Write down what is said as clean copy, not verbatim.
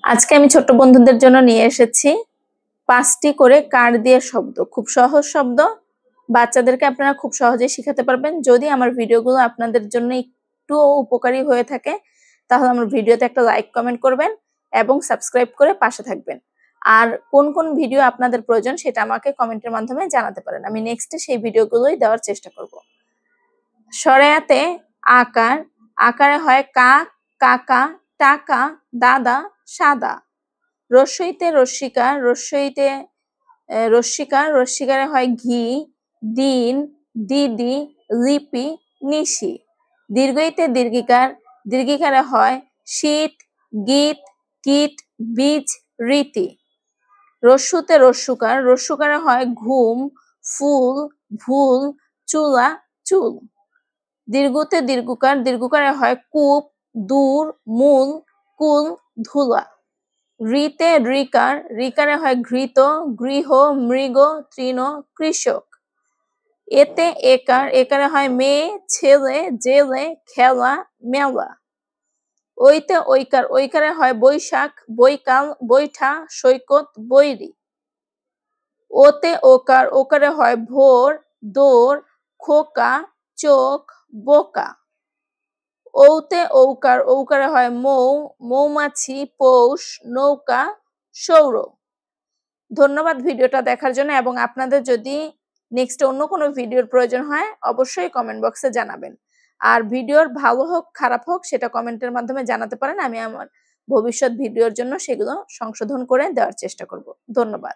আজকে আমি ছোট্ট বন্ধুদের জন্য নিয়ে এসেছি 5টি করে কার দিয়ে শব্দ। খুব সহজ শব্দ, বাচ্চাদেরকে আপনারা খুব সহজেই শিখাতে পারবেন। যদি আমার ভিডিওগুলো আপনাদের জন্য একটু উপকারী হয়ে থাকে তাহলে আমার ভিডিওতে একটা লাইক কমেন্ট করবেন এবং সাবস্ক্রাইব করে পাশে থাকবেন। আর কোন কোন ভিডিও আপনাদের প্রয়োজন সেটা আমাকে কমেন্টের মাধ্যমে জানাতে পারেন। আমি নেক্সটে সেই ভিডিওগুলোই দেওয়ার চেষ্টা করব। সরেয়াতে আকার, আকারে হয় কা, কাকা, টাকা, দাদা, সাদা। রস্বইতে রস্মিকার, রস্মিকার, রস্মিকারে হয় ঘি, দিন, দিদি, লিপি, নিশি। দীর্ঘইতে দীর্ঘিকার, দীর্ঘিকারে হয় শীত, গীত, কীট, বীজ, রীতি। রস্যুতে রস্যুকার, রস্যুকারে হয় ঘুম, ফুল, ভুল, চুলা, চুল। দীর্ঘতে দীর্ঘকার, দীর্ঘকারে হয় কূপ, দূর, মূল, কুল, ধুলা। ঋতে ঋকার, ঋকারে হয় ঘৃত, গৃহ, মৃগ, তৃণ, কৃষক। এতে একার, একারে হয় মেয়ে, ছেলে, জেলে, খেলা, মেলা। ওইতে ঐকার, ঐকারে হয় বৈশাখ, বৈকাল, বৈঠা, সৈকত, বৈরী। ওতে ওকার, ওকারে হয় ভোর, দৌড়, খোকা, চোখ, বোকা। ঔতে ঔকার, ঔকারে হয় মৌ, মৌমাছি, পৌষ, নৌকা, সৌর। ধন্যবাদ ভিডিওটা দেখার জন্য, এবং আপনাদের যদি নেক্সট অন্য কোনো ভিডিওর প্রয়োজন হয় অবশ্যই কমেন্ট বক্সে জানাবেন। আর ভিডিওর ভালো হোক খারাপ হোক সেটা কমেন্টের মাধ্যমে জানাতে পারেন। আমি আমার ভবিষ্যৎ ভিডিওর জন্য সেগুলো সংশোধন করে দেওয়ার চেষ্টা করব। ধন্যবাদ।